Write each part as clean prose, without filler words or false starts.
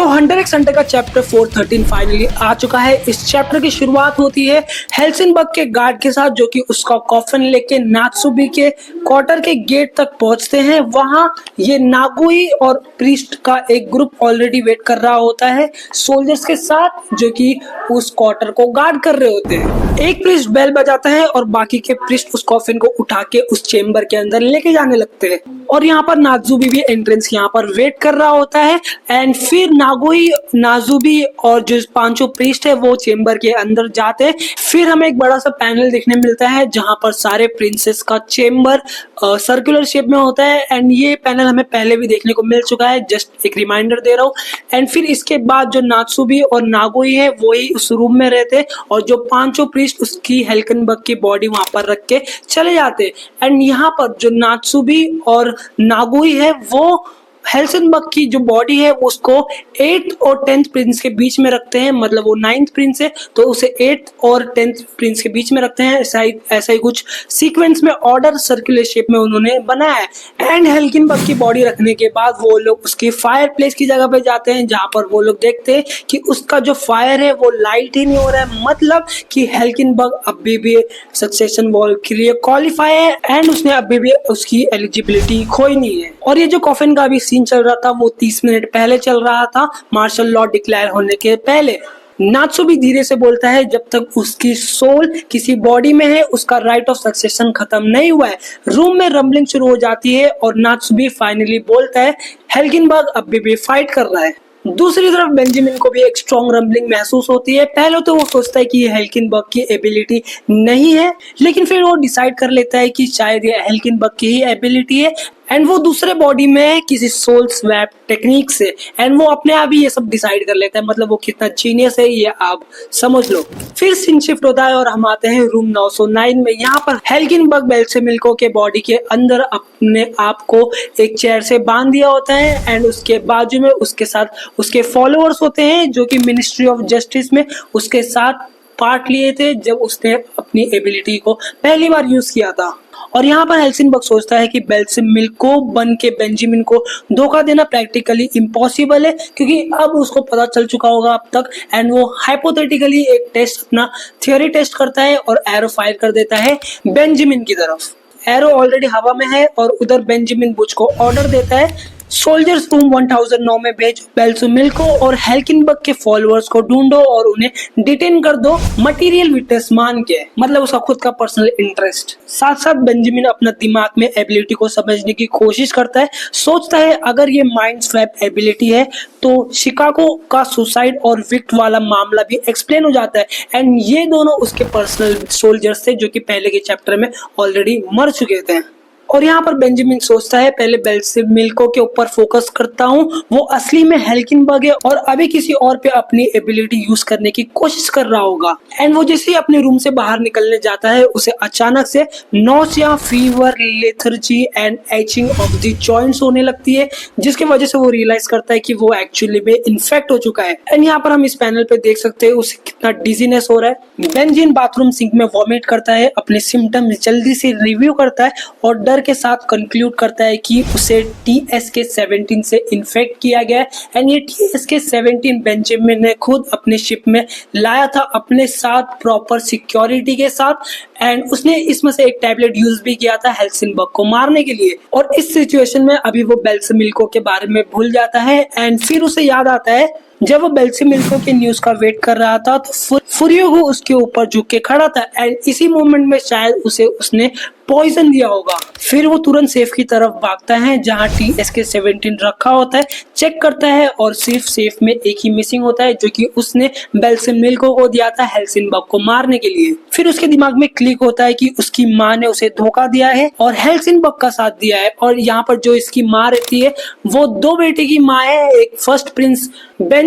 Hunter x Hunter का chapter 413 finally आ चुका है। इस चैप्टर की शुरुआत होती है हेल्सिंबर्ग के गार्ड के साथ, जो कि उसका कॉफन लेके नात्सुबी के क्वार्टर के गेट तक पहुंचते हैं। वहां ये नागुई और प्रीस्ट का एक ग्रुप ऑलरेडी वेट कर रहा होता है सोल्जर्स के साथ, जो कि उस क्वार्टर को गार्ड कर रहे होते हैं। एक प्रीस्ट बेल बजाता है और बाकी के प्रीस्ट उस कॉफिन को उठा के उस चेम्बर के अंदर लेके जाने लगते हैं। और यहाँ पर नात्सुबी भी एंट्रेंस यहाँ पर वेट कर रहा होता है। एंड फिर नाजुबी और जो पांचों प्रीस्ट है वो चेम्बर के अंदर जाते हैं। फिर हमें एक बड़ा सा पैनल देखने मिलता है जहां पर सारे प्रिंसेस का चेम्बर सर्कुलर शेप में होता है। एंड ये पैनल हमें पहले भी देखने को मिल चुका है, जस्ट एक रिमाइंडर दे रहा हूँ। एंड फिर इसके बाद जो नात्सुबी और नागोई है वही उस रूम में रहते और जो पांचों प्रीस्ट उसकी हेल्केनबर्ग की बॉडी वहां पर रख के चले जाते। एंड यहाँ पर जो नात्सुबी और नागोई है वो हेल्सिंबर्ग की जो बॉडी है उसको 8th और 10th प्रिंस के बीच में रखते हैं। मतलब वो 9th प्रिंस है तो उसे 8th और 10th प्रिंस के बीच में रखते हैं। ऐसा ही कुछ सीक्वेंस में ऑर्डर सर्कुलर शेप में उन्होंने बनाया है। एंड हेल्किनबर्ग की बॉडी रखने के बाद वो लोग उसकी फायर प्लेस की जगह पे जाते हैं, जहां पर वो लोग देखते हैं कि उसका जो फायर है वो लाइट ही नहीं हो रहा है। मतलब कि हेल्किनबर्ग अभी भी सक्सेशन वॉर के लिए क्वालिफाई है एंड उसने अभी भी उसकी एलिजिबिलिटी खोई नहीं है। और ये जो कॉफिन का भी सीन चल रहा था वो 30 मिनट पहले चल रहा था, मार्शल लॉ डिक्लेयर होने के पहले। नात्सुबी धीरे से बोलता है जब तक उसकी सोल किसी बॉडी में है उसका राइट ऑफ सक्सेशन खत्म नहीं हुआ है। रूम में रंबलिंग शुरू हो जाती है और नात्सुबी फाइनली बोलता है हेल्किनबर्ग अभी भी फाइट कर रहा है। दूसरी तरफ बेंजामिन को भी एक स्ट्रॉन्ग रंबलिंग महसूस होती है। पहले तो वो सोचता है कि ये हेल्किनबर्ग की एबिलिटी नहीं है, लेकिन फिर वो डिसाइड कर लेता है कि शायद ये हेल्किनबर्ग की ही एबिलिटी है। एंड वो दूसरे बॉडी में किसी सोल स्वैप टेक्निक से एंड वो अपने आप ही ये सब डिसाइड कर लेता है। मतलब वो कितना जीनियस है ये आप समझ लो। फिर सीन शिफ्ट होता है और हम आते हैं रूम 909 में। यहाँ पर हेल्किनबर्ग बेल्सेमिल्को के बॉडी के अंदर अपने आप को एक चेयर से बांध दिया होता है एंड उसके बाजू में उसके साथ उसके फॉलोअर्स होते हैं, जो कि मिनिस्ट्री ऑफ जस्टिस में उसके साथ पार्ट लिए थे जब उसने अपनी एबिलिटी को पहली बार यूज किया था। और यहाँ पर हेल्सिंबर्ग सोचता है कि बेल्सेमिल्को बन के बेंजामिन को धोखा देना प्रैक्टिकली इम्पॉसिबल है, क्योंकि अब उसको पता चल चुका होगा अब तक। एंड वो हाइपोथेटिकली एक टेस्ट, अपना थियोरी टेस्ट करता है और एरो फायर कर देता है बेंजामिन की तरफ। एरो ऑलरेडी हवा में है और उधर बेंजामिन बुच को ऑर्डर देता है सोल्जर्स रूम 1009 में भेज बेल्सेमिल्को और हेल्किनबर्ग के फॉलोअर्स को ढूंढो और उन्हें डिटेन कर दो मटेरियल विटनेस मान के। मतलब उसका खुद का पर्सनल इंटरेस्ट। साथ साथ बेंजामिन अपना दिमाग में एबिलिटी को समझने की कोशिश करता है। सोचता है अगर ये माइंड स्वैप एबिलिटी है तो शिकागो का सुसाइड और विक्ट वाला मामला भी एक्सप्लेन हो जाता है। एंड ये दोनों उसके पर्सनल सोल्जर्स थे जो कि पहले के चैप्टर में ऑलरेडी मर चुके थे। और यहाँ पर बेंजामिन सोचता है पहले बेल्सेमिल्को के ऊपर फोकस करता हूँ, वो असली में हेल्किनबर्ग है और अभी किसी और पे अपनी एबिलिटी यूज करने की कोशिश कर रहा होगा। एंड वो जैसे ही अपने रूम से बाहर निकलने जाता है उसे अचानक से nausea, fever, lethargy and etching of the joints होने लगती है, जिसकी वजह से वो रियलाइज करता है कि वो एक्चुअली में इन्फेक्ट हो चुका है। एंड यहाँ पर हम इस पैनल पे देख सकते हैं उसे कितना डिजीनेस हो रहा है। बेंजामिन बाथरूम सिंक में वॉमिट करता है, अपने सिम्टम्स जल्दी से रिव्यू करता है और डर के साथ कंक्लूड करता है कि उसे TSK-17 से इन्फेक्ट किया गया है। एंड ये TSK-17 बेंजामिन ने खुद अपने शिप में लाया था अपने साथ प्रॉपर सिक्योरिटी के साथ। एंड उसने इसमें से एक टैबलेट यूज भी किया था हेल्सिनबर्ग को मारने के लिए। और इस सिचुएशन में अभी वो बेल्सेमिल्को के बारे में भूल जाता है। एंड फिर उसे याद आता है जब वो बेल्सेमिल्को के न्यूज का वेट कर रहा था तो फुरियोगो उसके ऊपर झुक के खड़ा था एंड इसी मोमेंट में शायद उसने पॉइजन दिया होगा। फिर वो तुरंत सेफ की तरफ भागता है जहां TSK-17 रखा होता है, चेक करता है और सिर्फ सेफ में एक ही मिसिंग होता है जो कि उसने बेल्सेमिल्को को दिया था हेल्सिनबर्ग को मारने के लिए। फिर उसके दिमाग में क्लिक होता है कि उसकी माँ ने उसे धोखा दिया है और हेल्सिनबर्ग का साथ दिया है। और यहाँ पर जो इसकी माँ रहती है वो दो बेटे की माँ है, एक first prince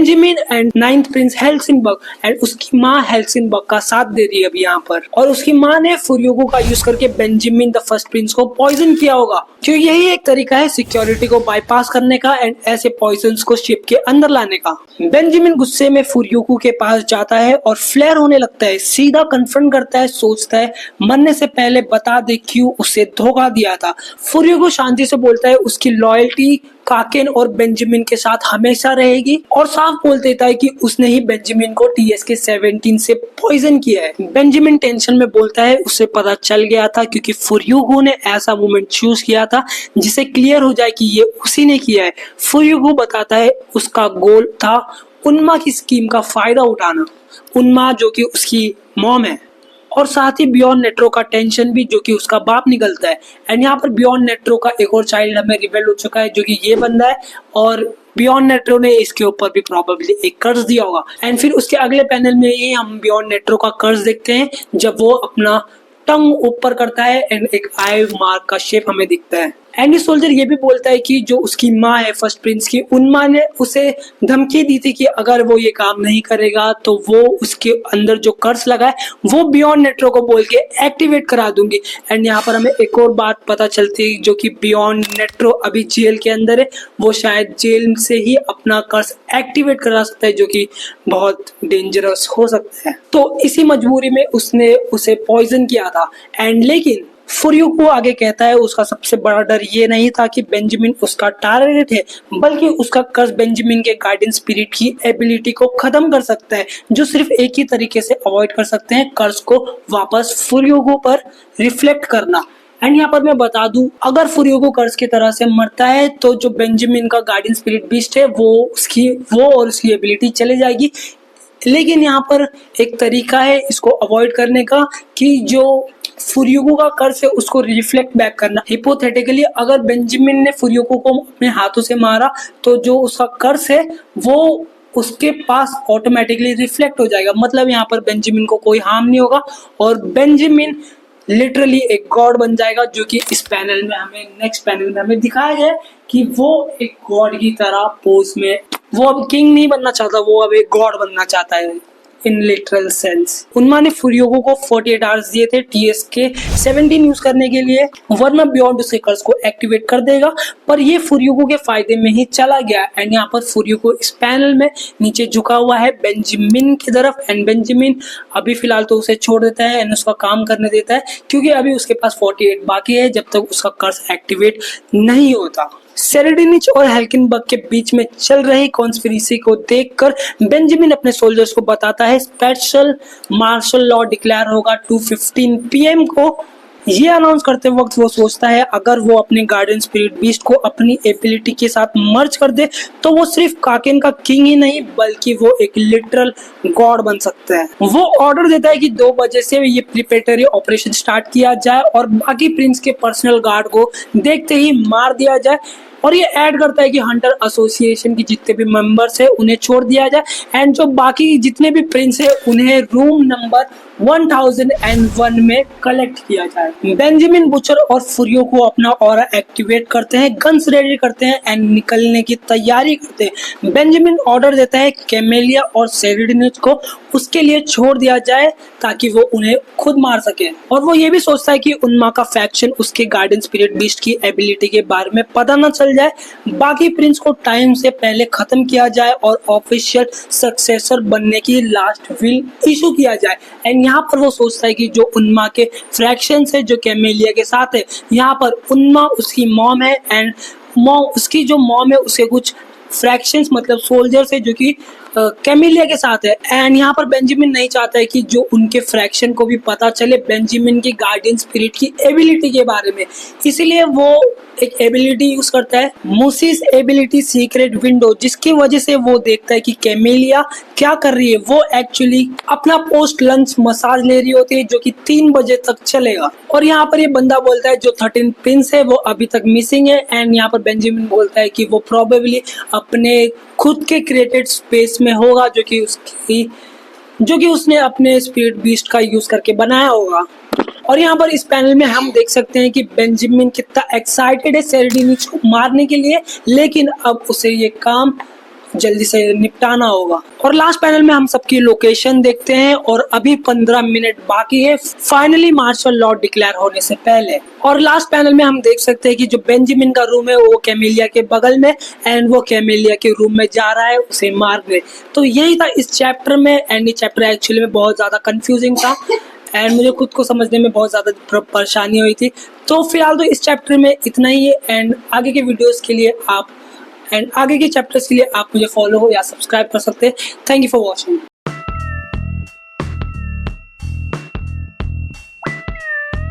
Benjamin and ninth prince Helsingborg and उसकी माँ हेल्सिंगबर्ग का साथ दे रही है अभी यहाँ पर। और उसकी माँ ने फुरियोगो का यूज करके बेंजामिन द फर्स्ट प्रिंस को पॉइजन किया होगा, क्योंकि यही एक तरीका है सिक्योरिटी को बाईपास करने का एंड ऐसे पॉइजन्स को शिप के अंदर लाने का। बेंजामिन गुस्से में फुरियोगो के पास जाता है और फ्लेयर होने लगता है, सीधा कन्फ्रंट करता है, सोचता है मरने से पहले बता दे क्यों उसे धोखा दिया था। फुरियोगो शांति से बोलता है उसकी लॉयल्टी काकेन और बेंजामिन के साथ हमेशा रहेगी और साफ बोल देता है कि उसने ही बेंजामिन को TSK-17 से पॉइजन किया है। बेंजामिन टेंशन में बोलता है उसे पता चल गया था, क्योंकि फुरियोगो ने ऐसा मूवमेंट चूज किया था जिसे क्लियर हो जाए कि ये उसी ने किया है। फुरियोगो बताता है उसका गोल था उन्मा की स्कीम का फायदा उठाना, उन्मा जो कि उसकी मॉम है, और साथ ही बियॉन्ड नेट्रो का टेंशन भी जो कि उसका बाप निकलता है। एंड यहाँ पर बियॉन्ड नेट्रो का एक और चाइल्ड हमें रिवेल हो चुका है जो कि ये बंदा है, और बियॉन्ड नेट्रो ने इसके ऊपर भी प्रोबेबली एक कर्ज दिया होगा। एंड फिर उसके अगले पैनल में ही हम बियॉन्ड नेट्रो का कर्ज देखते हैं जब वो अपना टंग ऊपर करता है एंड एक आई मार्क का शेप हमें दिखता है। एंडी सोल्जर ये भी बोलता है कि जो उसकी माँ है फर्स्ट प्रिंस की, उन माँ ने उसे धमकी दी थी कि अगर वो ये काम नहीं करेगा तो वो उसके अंदर जो कर्ज लगा है वो बियॉन्ड नेट्रो को बोल के एक्टिवेट करा दूंगी। एंड यहाँ पर हमें एक और बात पता चलती है जो कि बियॉन्ड नेट्रो अभी जेल के अंदर है, वो शायद जेल से ही अपना कर्ज एक्टिवेट करा सकता है, जो कि बहुत डेंजरस हो सकता है। तो इसी मजबूरी में उसने उसे पॉइजन किया था। एंड लेकिन फुरियोगो आगे कहता है उसका सबसे बड़ा डर ये नहीं था कि बेंजामिन उसका टारगेट है, बल्कि उसका कर्ज बेंजामिन के गार्डियन स्पिरिट की एबिलिटी को खत्म कर सकता है, जो सिर्फ एक ही तरीके से अवॉइड कर सकते हैं, कर्ज को वापस फुरियोगो पर रिफ्लेक्ट करना। एंड यहाँ पर मैं बता दूं, अगर फुरियोगो कर्ज की तरह से मरता है तो जो बेंजामिन का गार्डियन स्पिरिट बीस्ट है वो और उसकी एबिलिटी चले जाएगी। लेकिन यहाँ पर एक तरीका है इसको अवॉइड करने का कि जो फुरियोगो का कर्ज है उसको रिफ्लेक्ट बैक करना। हिपोथेटिकली अगर बेंजामिन ने फुरियोगो को अपने हाथों से मारा तो जो उसका कर्ज है वो उसके पास ऑटोमेटिकली रिफ्लेक्ट हो जाएगा, मतलब यहाँ पर बेंजामिन को कोई हार्म नहीं होगा और बेंजामिन लिटरली एक गॉड बन जाएगा, जो कि इस पैनल में हमें नेक्स्ट पैनल में हमें दिखाया गया कि वो एक गॉड की तरह पोज में, वो अब किंग नहीं बनना चाहता, वो अब एक गॉड बनना चाहता है इन लिटरल सेंस। उन्मा ने फुरियोगो को 48 आवर्स दिए थे TSK-17 यूज करने के लिए, वरना बियॉन्ड उसके कर्ज को एक्टिवेट कर देगा, पर ये फुरियोगो के फायदे में ही चला गया। एंड यहाँ पर फुरियोगो इस पैनल में नीचे झुका हुआ है बेंजामिन की तरफ, एंड बेंजामिन अभी फिलहाल तो उसे छोड़ देता है एंड उसका काम करने देता है, क्योंकि अभी उसके पास 48 बाकी है जब तक उसका कर्ज एक्टिवेट नहीं होता। सेरेडिनिच और हेल्किनबर्ग के बीच में चल रही कॉन्स्पिरेसी को देखकर बेंजामिन अपने सोल्जर्स को बताता है स्पेशल मार्शल लॉ डिक्लेयर होगा 2:15 PM को। ये अनाउंस करते वक्त वो सोचता है अगर वो अपने गार्डियन स्पिरिट बीस्ट को अपनी एबिलिटी के साथ मर्ज कर दे तो वो सिर्फ काकेन का किंग ही नहीं बल्कि वो एक लिटरल गॉड बन सकता है। वो ऑर्डर देता है कि 2 बजे से ये प्रिपरेटरी ऑपरेशन स्टार्ट किया जाए और बाकी प्रिंस के पर्सनल गार्ड को देखते ही मार दिया जाए, और ये ऐड करता है कि हंटर एसोसिएशन की जितने भी मेंबर्स है उन्हें छोड़ दिया जाए एंड जो बाकी जितने भी प्रिंस है उन्हें रूम नंबर 1001 में कलेक्ट किया जाए। बेंजामिन बुचर और फुरियोगो अपना ऑरा एक्टिवेट करते हैं, गन्स रेडी करते हैं एंड निकलने की तैयारी करते हैं। बेंजामिन ऑर्डर देता है कैमेलिया और सेरेडिनिच को उसके लिए छोड़ दिया जाए ताकि वो उन्हें खुद मार सके, और वो ये भी सोचता है कि उन्मा का फैक्शन उसके गार्डियन स्पिरिट बीस्ट की एबिलिटी के बारे में पता न चल जाए, बाकी प्रिंस को टाइम से पहले खत्म किया जाए और ऑफिशियल सक्सेसर बनने की लास्ट विल इशू किया जाए। एंड यहाँ पर वो सोचता है कि जो उन्मा के फ्रैक्शन है जो कैमेलिया के साथ है, यहाँ पर उन्मा उसकी मॉम है एंड उसकी जो मॉम है उसके कुछ फ्रैक्शंस मतलब सोल्जर्स है जो कि कैमेलिया के साथ है। एंड यहाँ पर बेंजामिन नहीं चाहता है कि जो उनके फ्रैक्शन को भी पता चले बेंजामिन की गार्डियन स्पिरिट की एबिलिटी के बारे में, इसीलिए वो एक एबिलिटी यूज करता है मूसिस एबिलिटी सीक्रेट विंडो, जिसकी वजह से वो देखता है कि कैमेलिया क्या कर रही है। वो एक्चुअली अपना पोस्ट लंच मसाज ले रही होती है जो कि 3 बजे तक चलेगा, और यहाँ पर ये बंदा बोलता है जो 13 प्रिंस है वो अभी तक मिसिंग है। एंड यहाँ पर बेंजामिन बोलता है कि वो प्रोबेबली अपने खुद के क्रिएटेड स्पेस में होगा जो कि उसने अपने स्पिरिट बीस्ट का यूज करके बनाया होगा। और यहाँ पर इस पैनल में हम देख सकते हैं कि बेंजामिन कितना एक्साइटेड है सेरेडिनिच को मारने के लिए, लेकिन अब उसे ये काम जल्दी से निपटाना होगा। और लास्ट पैनल में हम सबकी लोकेशन देखते हैं और अभी 15 मिनट बाकी है फाइनली मार्शल लॉ डिक्लेयर होने से पहले। और लास्ट पैनल में हम देख सकते हैं कि जो बेंजामिन का रूम है वो कैमिलिया के बगल में एंड वो कैमिलिया के रूम में जा रहा है उसे मारने। तो यही था इस चैप्टर में एंड ये चैप्टर एक्चुअली में बहुत ज्यादा कंफ्यूजिंग था एंड मुझे खुद को समझने में बहुत ज्यादा परेशानी हुई थी। तो फिलहाल तो इस चैप्टर में इतना ही है एंड आगे के वीडियोस के लिए आगे के चैप्टर्स के लिए आप मुझे फॉलो हो या सब्सक्राइब कर सकते हैं। Thank you for watching.